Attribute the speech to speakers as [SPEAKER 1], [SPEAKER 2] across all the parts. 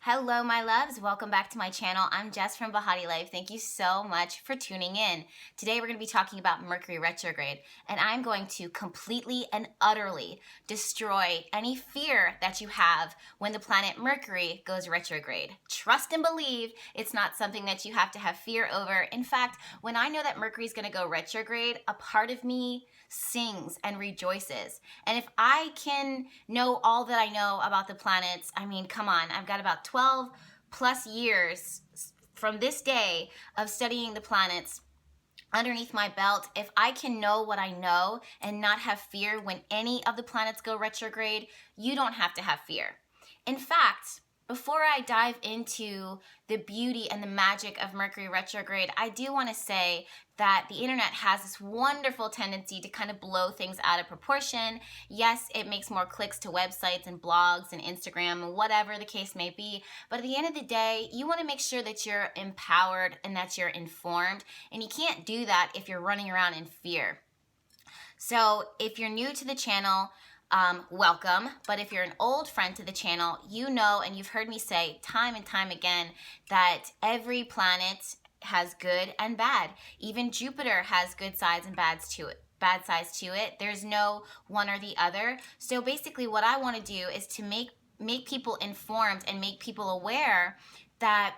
[SPEAKER 1] Hello, my loves. Welcome back to my channel. I'm Jess from BehatiLife. Thank you so much for tuning in. Today, we're going to be talking about Mercury Retrograde, and I'm going to completely and utterly destroy any fear that you have when the planet Mercury goes retrograde. Trust and believe it's not something that you have to have fear over. In fact, when I know that Mercury is going to go retrograde, a part of me sings and rejoices. And if I can know all that I know about the planets, I mean, come on, I've got about 12 plus years from this day of studying the planets underneath my belt. If I can know what I know and not have fear when any of the planets go retrograde, you don't have to have fear. In fact, before I dive into the beauty and the magic of Mercury retrograde, I do want to say that the internet has this wonderful tendency to kind of blow things out of proportion. Yes, it makes more clicks to websites and blogs and Instagram and whatever the case may be. But at the end of the day, you want to make sure that you're empowered and that you're informed. And you can't do that if you're running around in fear. So if you're new to the channel, welcome. But if you're an old friend to the channel, you know, and you've heard me say time and time again, that every planet has good and bad. Even Jupiter has good sides and bad sides to it. There's no one or the other. So basically what I want to do is to make people informed and make people aware that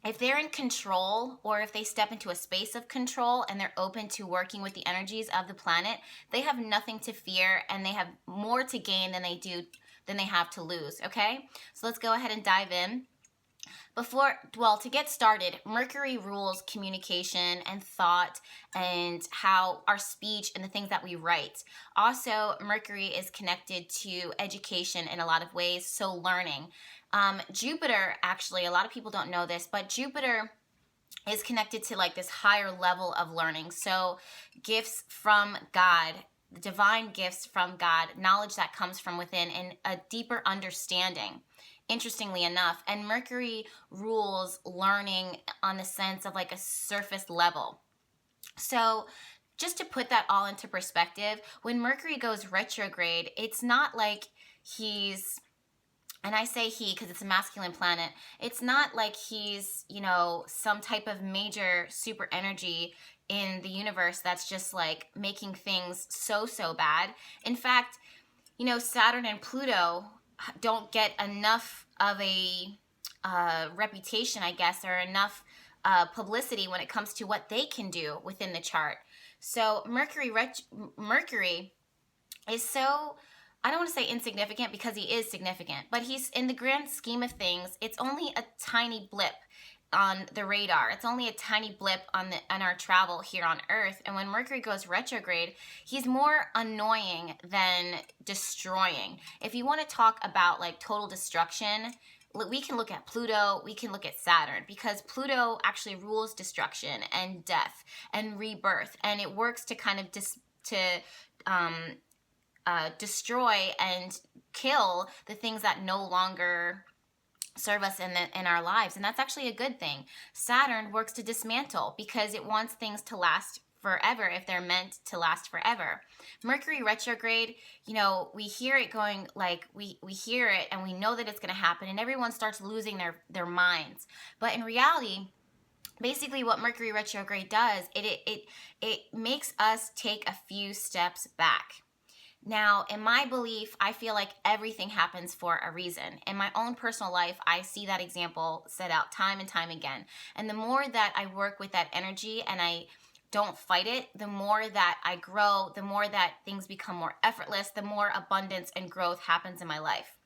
[SPEAKER 1] if they're in control, or if they step into a space of control and they're open to working with the energies of the planet, they have nothing to fear and they have more to gain than they have to lose, okay? So let's go ahead and dive in. To get started, Mercury rules communication and thought and how our speech and the things that we write. Also, Mercury is connected to education in a lot of ways, so learning. Jupiter, actually, a lot of people don't know this, but Jupiter is connected to like this higher level of learning. So gifts from God, divine gifts from God, knowledge that comes from within, and a deeper understanding. Interestingly enough, and Mercury rules learning on the sense of like a surface level. So just to put that all into perspective, when Mercury goes retrograde, it's not like he's, and I say he because it's a masculine planet, it's not like he's, you know, some type of major super energy in the universe that's just like making things so bad. In fact, you know, Saturn and Pluto don't get enough of a reputation, I guess, or enough publicity when it comes to what they can do within the chart. So Mercury is so, I don't want to say insignificant because he is significant, but he's, in the grand scheme of things, it's only a tiny blip on the radar. It's only a tiny blip on our travel here on Earth. And when Mercury goes retrograde, he's more annoying than destroying. If you want to talk about like total destruction, we can look at Pluto, we can look at Saturn, because Pluto actually rules destruction and death and rebirth, and it works to kind of destroy and kill the things that no longer serve us in our lives, and that's actually a good thing. Saturn works to dismantle because it wants things to last forever if they're meant to last forever. Mercury retrograde, you know, we hear it going, like we hear it and we know that it's going to happen, and everyone starts losing their minds. But in reality, basically what Mercury retrograde does, it makes us take a few steps back. Now, in my belief, I feel like everything happens for a reason. In my own personal life, I see that example set out time and time again. And the more that I work with that energy and I don't fight it, the more that I grow, the more that things become more effortless, the more abundance and growth happens in my life.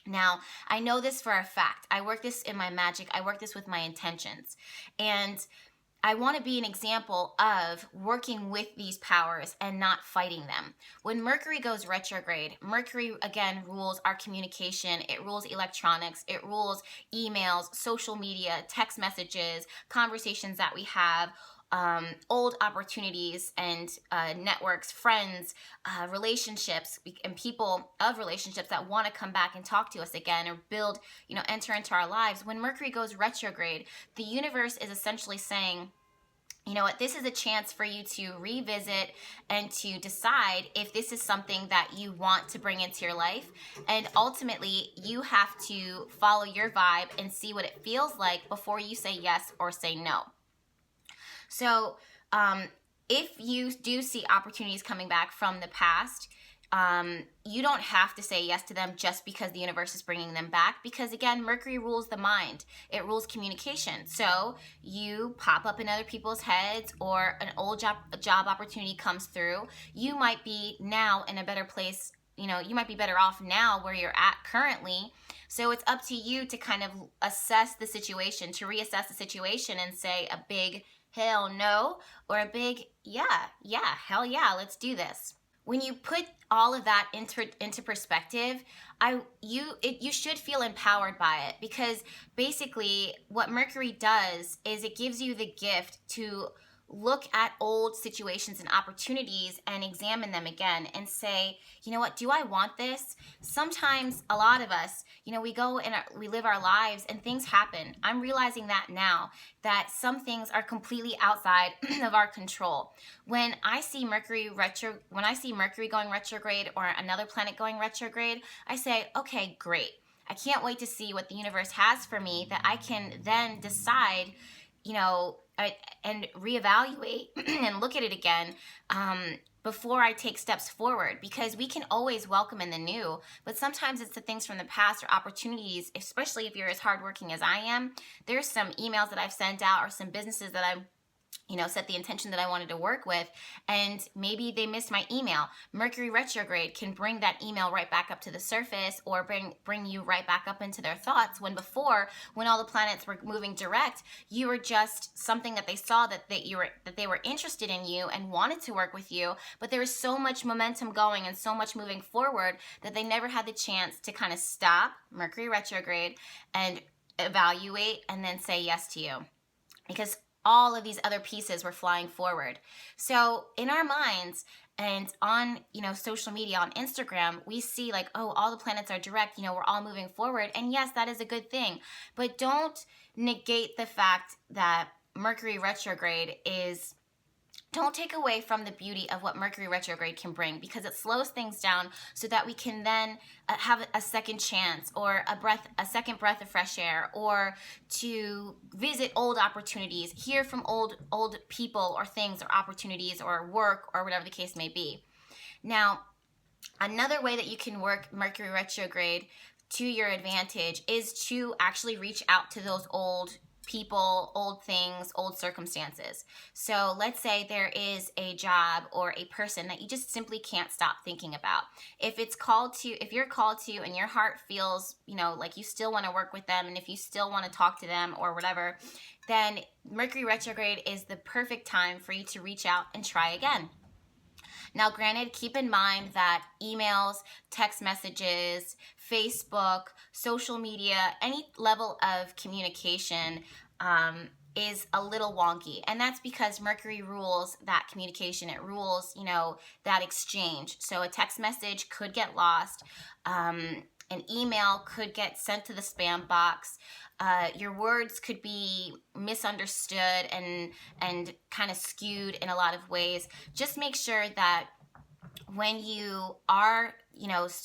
[SPEAKER 1] Now, I know this for a fact. I work this in my magic. I work this with my intentions. And I want to be an example of working with these powers and not fighting them. When Mercury goes retrograde, Mercury again rules our communication, it rules electronics, it rules emails, social media, text messages, conversations that we have, old opportunities and networks, friends, relationships, and people of relationships that want to come back and talk to us again or build, you know, enter into our lives. When Mercury goes retrograde, the universe is essentially saying, you know what, this is a chance for you to revisit and to decide if this is something that you want to bring into your life. And ultimately, you have to follow your vibe and see what it feels like before you say yes or say no. So if you do see opportunities coming back from the past, you don't have to say yes to them just because the universe is bringing them back, because again, Mercury rules the mind. It rules communication. So you pop up in other people's heads, or an old job opportunity comes through. You might be now in a better place. You know, you might be better off now where you're at currently. So it's up to you to kind of assess the situation, to reassess the situation and say a big hell no, or a big yeah, hell yeah, let's do this. When you put all of that into perspective, you should feel empowered by it, because basically what Mercury does is it gives you the gift to look at old situations and opportunities and examine them again and say, you know what, do I want this? Sometimes, a lot of us, you know, we go and we live our lives and things happen. I'm realizing that now, that some things are completely outside of our control. When I see Mercury going retrograde, or another planet going retrograde, I say, okay, great. I can't wait to see what the universe has for me, that I can then decide, you know, and reevaluate and look at it again before I take steps forward, because we can always welcome in the new, but sometimes it's the things from the past or opportunities, especially if you're as hardworking as I am. There's some emails that I've sent out, or some businesses that I've set the intention that I wanted to work with, and maybe they missed my email. Mercury retrograde can bring that email right back up to the surface, or bring you right back up into their thoughts, when before, when all the planets were moving direct, you were just something that they saw that they were interested in you and wanted to work with you, but there was so much momentum going and so much moving forward that they never had the chance to kind of stop Mercury retrograde and evaluate and then say yes to you, because all of these other pieces were flying forward. So in our minds and on, social media, on Instagram, we see like, oh, all the planets are direct, we're all moving forward. And yes, that is a good thing. But don't negate the fact that Mercury retrograde don't take away from the beauty of what Mercury retrograde can bring, because it slows things down so that we can then have a second chance, or a second breath of fresh air, or to visit old opportunities, hear from old people or things or opportunities or work or whatever the case may be. Now, another way that you can work Mercury retrograde to your advantage is to actually reach out to those old people, old things, old circumstances. So let's say there is a job or a person that you just simply can't stop thinking about. If you're called to and your heart feels, like you still want to work with them, and if you still want to talk to them or whatever, then Mercury retrograde is the perfect time for you to reach out and try again. Now, granted, keep in mind that emails, text messages, Facebook, social media, any level of communication is a little wonky. And that's because Mercury rules that communication. It rules, that exchange. So a text message could get lost. An email could get sent to the spam box. Your words could be misunderstood and kind of skewed in a lot of ways. Just make sure that when you are,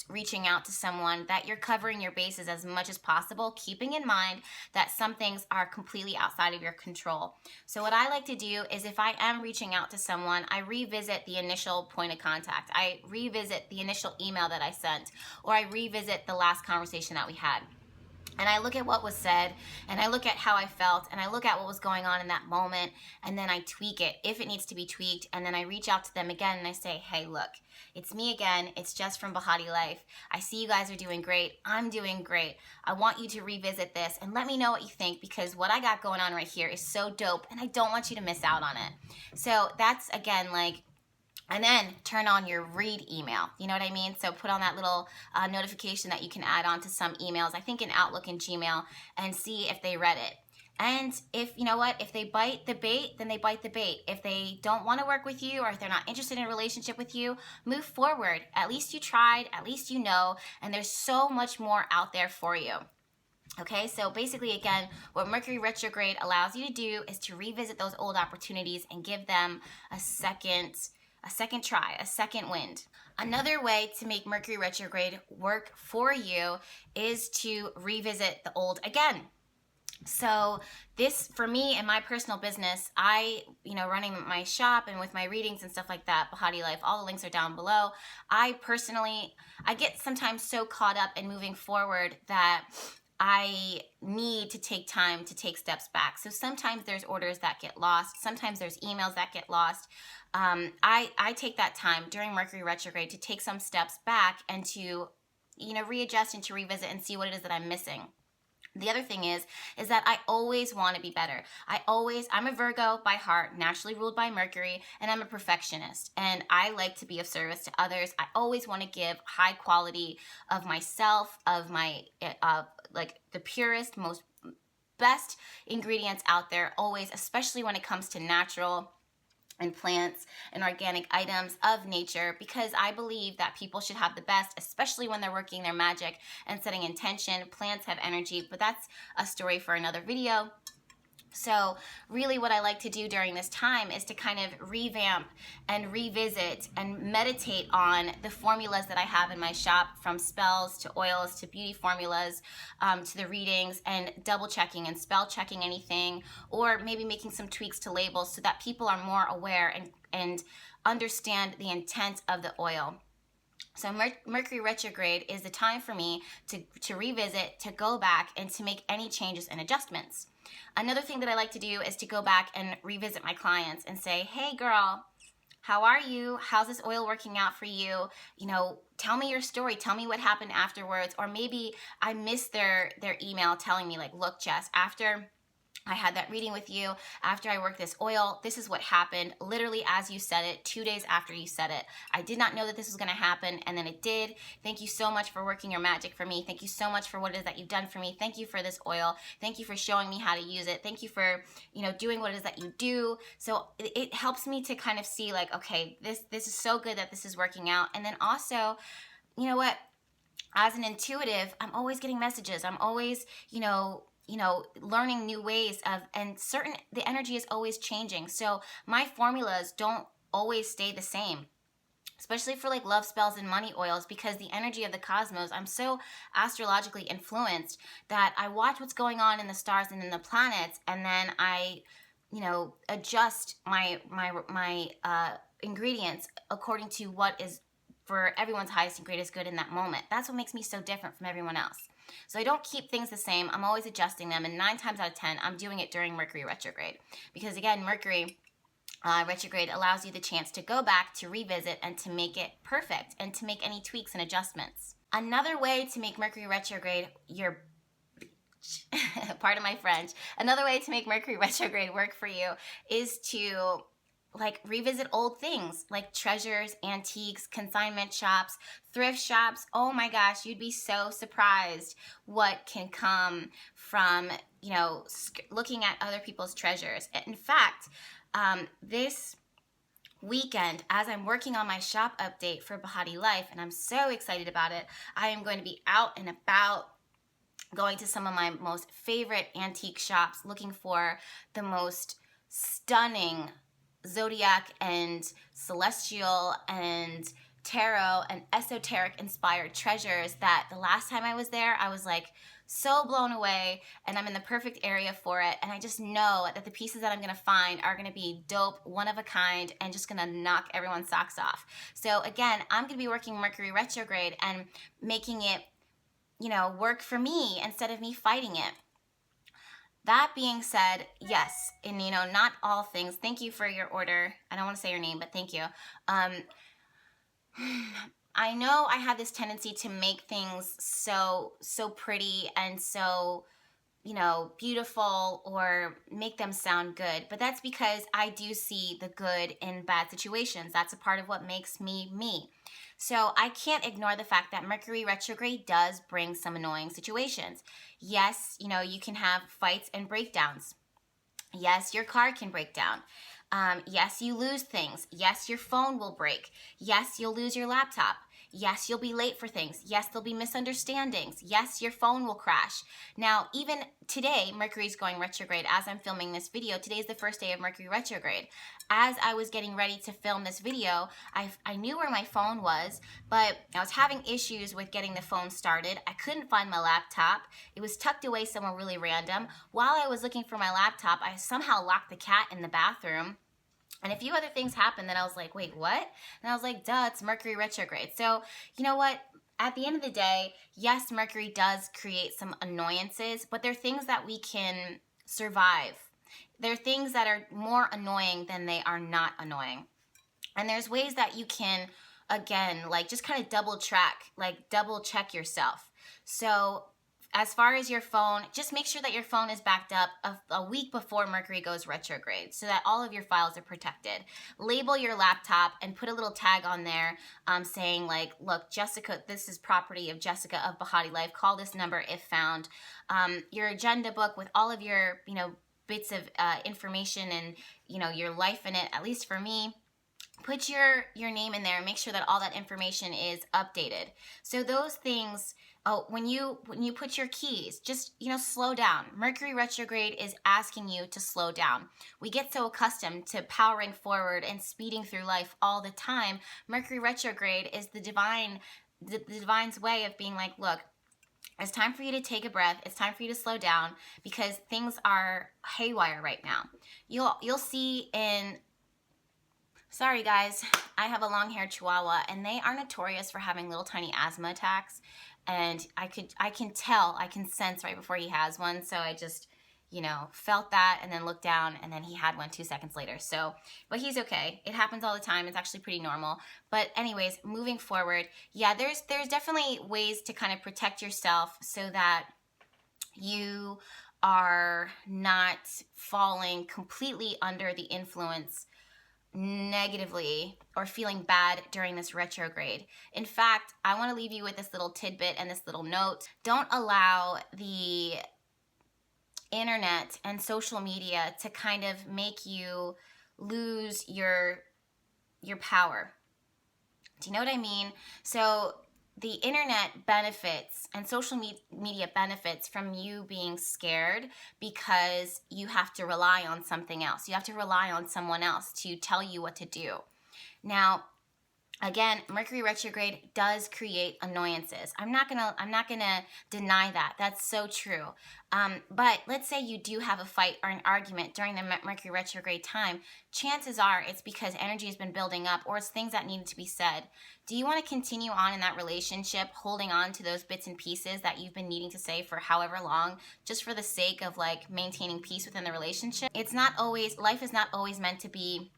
[SPEAKER 1] reaching out to someone, that you're covering your bases as much as possible, keeping in mind that some things are completely outside of your control. So what I like to do is, if I am reaching out to someone, I revisit the initial point of contact. I revisit the initial email that I sent, or I revisit the last conversation that we had. And I look at what was said, and I look at how I felt, and I look at what was going on in that moment, and then I tweak it if it needs to be tweaked, and then I reach out to them again and I say, hey, look, it's me again. It's Jess from BehatiLife. I see you guys are doing great. I'm doing great. I want you to revisit this and let me know what you think, because what I got going on right here is so dope, and I don't want you to miss out on it. So that's, again, and then turn on your read email. You know what I mean? So put on that little notification that you can add on to some emails, I think in Outlook and Gmail, and see if they read it. And if they bite the bait, then they bite the bait. If they don't want to work with you, or if they're not interested in a relationship with you, move forward. At least you tried, at least you know, and there's so much more out there for you. Okay, so basically, again, what Mercury retrograde allows you to do is to revisit those old opportunities and give them a second try, a second wind. Another way to make Mercury retrograde work for you is to revisit the old again. So this, for me and my personal business, running my shop and with my readings and stuff like that, BehatiLife, all the links are down below. I get sometimes so caught up in moving forward that I need to take time to take steps back. So sometimes there's orders that get lost. Sometimes there's emails that get lost. I take that time during Mercury retrograde to take some steps back and to, readjust and to revisit and see what it is that I'm missing. The other thing is that I always want to be better. I'm a Virgo by heart, naturally ruled by Mercury, and I'm a perfectionist. And I like to be of service to others. I always want to give high quality of myself, of my, the purest, most best ingredients out there, always, especially when it comes to natural and plants and organic items of nature, because I believe that people should have the best, especially when they're working their magic and setting intention. Plants have energy, but that's a story for another video. So really what I like to do during this time is to kind of revamp and revisit and meditate on the formulas that I have in my shop, from spells to oils to beauty formulas, to the readings, and double checking and spell checking anything, or maybe making some tweaks to labels so that people are more aware and understand the intent of the oil. So Mercury retrograde is the time for me to revisit, to go back, and to make any changes and adjustments. Another thing that I like to do is to go back and revisit my clients and say, hey girl, how are you? How's this oil working out for you? Tell me your story. Tell me what happened afterwards. Or maybe I missed their email telling me, like, look, Jess, after I had that reading with you, after I worked this oil, this is what happened, literally as you said it, 2 days after you said it. I did not know that this was going to happen, and then it did. Thank you so much for working your magic for me. Thank you so much for what it is that you've done for me. Thank you for this oil. Thank you for showing me how to use it. Thank you for, doing what it is that you do. So it helps me to kind of see, like, okay, this is so good that this is working out. And then also, you know what? As an intuitive, I'm always getting messages. I'm always, learning new ways the energy is always changing. So my formulas don't always stay the same, especially for like love spells and money oils, because the energy of the cosmos, I'm so astrologically influenced that I watch what's going on in the stars and in the planets, and then I, adjust my ingredients according to what is for everyone's highest and greatest good in that moment. That's what makes me so different from everyone else. So I don't keep things the same. I'm always adjusting them, and 9 times out of 10, I'm doing it during Mercury retrograde. Because again, Mercury retrograde allows you the chance to go back, to revisit, and to make it perfect, and to make any tweaks and adjustments. Another way to make Mercury retrograde pardon my French, another way to make Mercury retrograde work for you is to revisit old things like treasures, antiques, consignment shops, thrift shops. Oh my gosh, you'd be so surprised what can come from, looking at other people's treasures. In fact, this weekend, as I'm working on my shop update for BehatiLife, and I'm so excited about it, I am going to be out and about, going to some of my most favorite antique shops, looking for the most stunning zodiac and celestial and tarot and esoteric inspired treasures that the last time I was there, I was like so blown away, and I'm in the perfect area for it. And I just know that the pieces that I'm going to find are going to be dope, one of a kind, and just going to knock everyone's socks off. So again, I'm going to be working Mercury retrograde and making it, work for me instead of me fighting it. That being said, yes, and not all things. Thank you for your order. I don't want to say your name, but thank you. I know I have this tendency to make things so pretty and so, beautiful, or make them sound good. But that's because I do see the good in bad situations. That's a part of what makes me me. So I can't ignore the fact that Mercury retrograde does bring some annoying situations. Yes, you can have fights and breakdowns. Yes, your car can break down. Yes, you lose things. Yes, your phone will break. Yes, you'll lose your laptop. Yes, you'll be late for things. Yes, there'll be misunderstandings. Yes, your phone will crash. Now, even today, Mercury's going retrograde. As I'm filming this video, today is the first day of Mercury retrograde. As I was getting ready to film this video, I knew where my phone was, but I was having issues with getting the phone started. I couldn't find my laptop. It was tucked away somewhere really random. While I was looking for my laptop, I somehow locked the cat in the bathroom. And a few other things happened that I was like, wait, what? And I was like, duh, it's Mercury retrograde. So, you know what? At the end of the day, yes, Mercury does create some annoyances, but they're things that we can survive. They're things that are more annoying than they are not annoying. And there's ways that you can, again, like just kind of double check yourself. So as far as your phone, just make sure that your phone is backed up a week before Mercury goes retrograde so that all of your files are protected. Label your laptop and put a little tag on there saying like, look, Jessica, this is property of Jessica of BehatiLife. Call this number if found. Your agenda book with all of your, bits of information and, your life in it, at least for me. Put your name in there and make sure that all that information is updated. So those things, when you put your keys, just, slow down. Mercury retrograde is asking you to slow down. We get so accustomed to powering forward and speeding through life all the time. Mercury retrograde is the divine's way of being like, look, it's time for you to take a breath. It's time for you to slow down because things are haywire right now. You'll see in... Sorry guys, I have a long-haired Chihuahua and they are notorious for having little tiny asthma attacks, and I can sense right before he has one, so I just, felt that and then looked down and then he had one 2 seconds later. So, but he's okay. It happens all the time. It's actually pretty normal. But anyways, moving forward, yeah, there's definitely ways to kind of protect yourself so that you are not falling completely under the influence negatively or feeling bad during this retrograde. In fact, I want to leave you with this little tidbit and this little note. Don't allow the internet and social media to kind of make you lose your power. Do you know what I mean? So the internet benefits and social media benefits from you being scared because you have to rely on something else. You have to rely on someone else to tell you what to do. Now, again, Mercury retrograde does create annoyances. I'm not gonna deny that. That's so true. But let's say you do have a fight or an argument during the Mercury retrograde time. Chances are it's because energy has been building up or it's things that needed to be said. Do you want to continue on in that relationship, holding on to those bits and pieces that you've been needing to say for however long, just for the sake of like maintaining peace within the relationship? Life is not always meant to be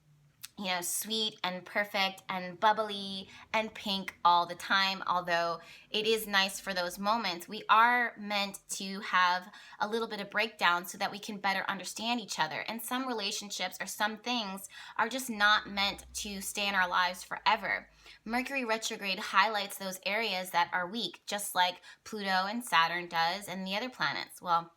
[SPEAKER 1] sweet and perfect and bubbly and pink all the time. Although it is nice for those moments, we are meant to have a little bit of breakdown so that we can better understand each other. And some relationships or some things are just not meant to stay in our lives forever. Mercury retrograde highlights those areas that are weak, just like Pluto and Saturn does and the other planets. Well,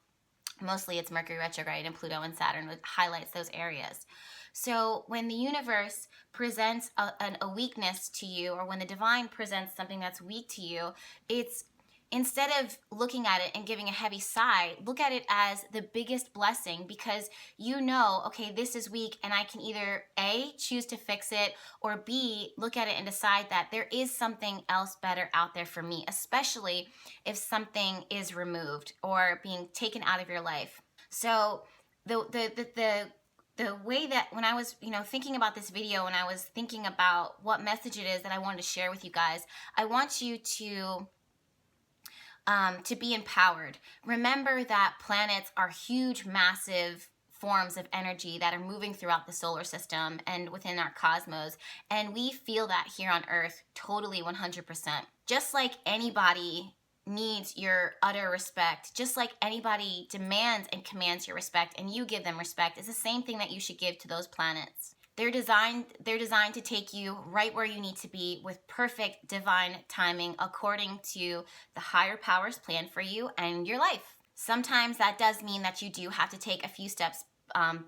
[SPEAKER 1] mostly it's Mercury retrograde and Pluto and Saturn that highlights those areas. So when the universe presents a weakness to you, or when the divine presents something that's weak to you, it's instead of looking at it and giving a heavy sigh, look at it as the biggest blessing, because okay, this is weak and I can either A, choose to fix it, or B, look at it and decide that there is something else better out there for me, especially if something is removed or being taken out of your life. So the way that when I was, thinking about this video and I was thinking about what message it is that I wanted to share with you guys, I want you to be empowered. Remember that planets are huge, massive forms of energy that are moving throughout the solar system and within our cosmos. And we feel that here on Earth totally 100%. Just like anybody needs your utter respect, just like anybody demands and commands your respect and you give them respect, is the same thing that you should give to those planets. They're designed to take you right where you need to be with perfect divine timing according to the higher powers plan for you and your life. Sometimes that does mean that you do have to take a few steps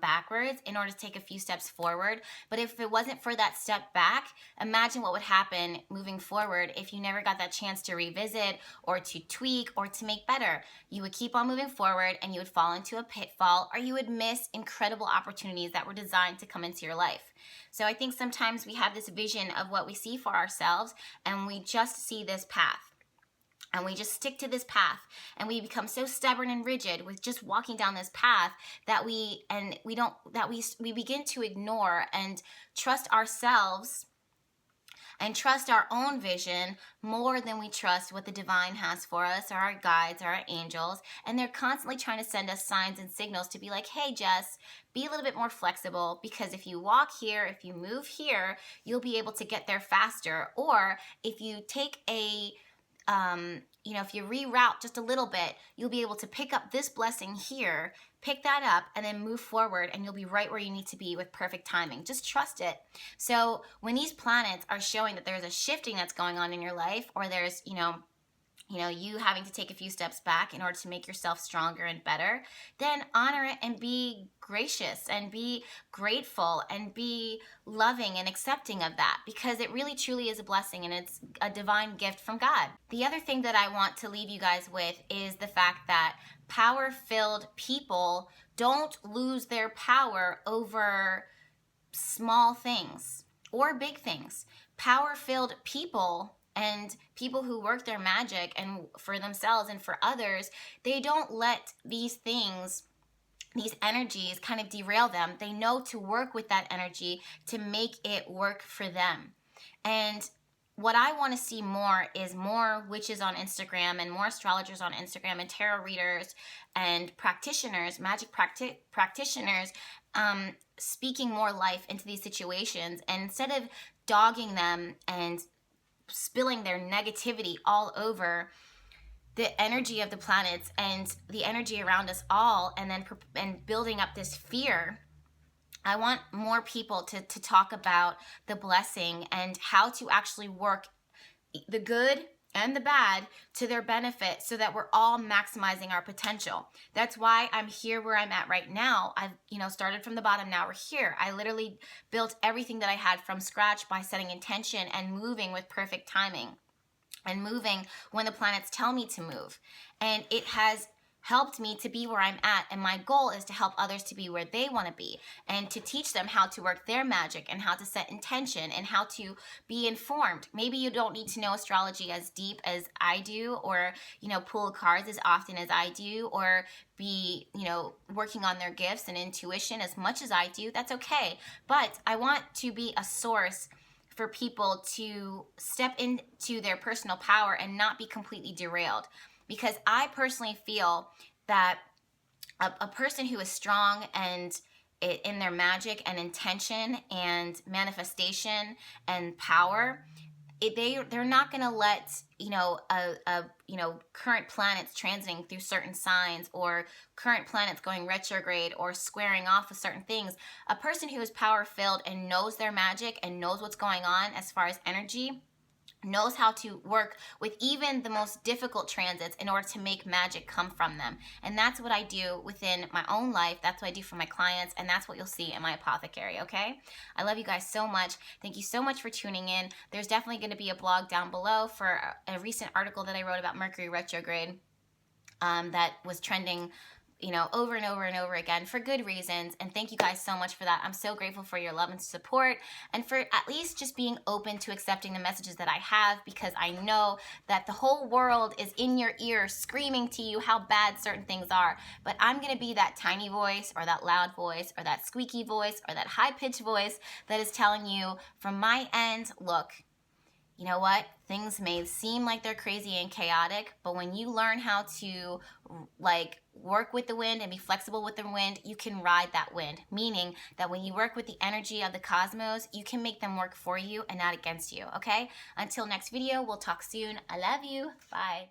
[SPEAKER 1] backwards in order to take a few steps forward. But if it wasn't for that step back, imagine what would happen moving forward if you never got that chance to revisit or to tweak or to make better. You would keep on moving forward and you would fall into a pitfall, or you would miss incredible opportunities that were designed to come into your life. So I think sometimes we have this vision of what we see for ourselves, and we just see this path. And we just stick to this path, and we become so stubborn and rigid with just walking down this path that we begin to ignore and trust ourselves and trust our own vision more than we trust what the divine has for us, or our guides, or our angels. And they're constantly trying to send us signs and signals to be like, hey, Jess, be a little bit more flexible, because if you walk here, if you move here, you'll be able to get there faster. Or if you take if you reroute just a little bit, you'll be able to pick up this blessing here, pick that up, and then move forward, and you'll be right where you need to be with perfect timing. Just trust it. So when these planets are showing that there's a shifting that's going on in your life, or there's, you having to take a few steps back in order to make yourself stronger and better, then honor it and be gracious and be grateful and be loving and accepting of that, because it really truly is a blessing and it's a divine gift from God. The other thing that I want to leave you guys with is the fact that power-filled people don't lose their power over small things or big things. Power-filled people and people who work their magic and for themselves and for others, they don't let these things, these energies kind of derail them. They know to work with that energy to make it work for them. And what I want to see more is more witches on Instagram and more astrologers on Instagram and tarot readers and practitioners, magic practitioners, speaking more life into these situations. And instead of dogging them and spilling their negativity all over the energy of the planets and the energy around us all, and building up this fear, I want more people to talk about the blessing and how to actually work the good and the bad to their benefit, so that we're all maximizing our potential. That's why I'm here where I'm at right now. I've started from the bottom, now we're here. I literally built everything that I had from scratch by setting intention and moving with perfect timing and moving when the planets tell me to move. And it has helped me to be where I'm at, and my goal is to help others to be where they want to be, and to teach them how to work their magic and how to set intention and how to be informed. Maybe you don't need to know astrology as deep as I do, or pull cards as often as I do, or be working on their gifts and intuition as much as I do. That's okay. But I want to be a source for people to step into their personal power and not be completely derailed. Because I personally feel that a person who is strong and in their magic and intention and manifestation and power, they're not going to let current planets transiting through certain signs, or current planets going retrograde or squaring off with certain things. A person who is power filled and knows their magic and knows what's going on as far as energy, knows how to work with even the most difficult transits in order to make magic come from them. And that's what I do within my own life. That's what I do for my clients, and that's what you'll see in my apothecary, okay? I love you guys so much. Thank you so much for tuning in. There's definitely going to be a blog down below for a recent article that I wrote about Mercury Retrograde that was trending over and over and over again for good reasons. And thank you guys so much for that. I'm so grateful for your love and support, and for at least just being open to accepting the messages that I have, because I know that the whole world is in your ear screaming to you how bad certain things are. But I'm going to be that tiny voice, or that loud voice, or that squeaky voice, or that high-pitched voice that is telling you from my end, look, you know what? Things may seem like they're crazy and chaotic, but when you learn how to work with the wind and be flexible with the wind, you can ride that wind. Meaning that when you work with the energy of the cosmos, you can make them work for you and not against you, okay? Until next video, we'll talk soon. I love you. Bye.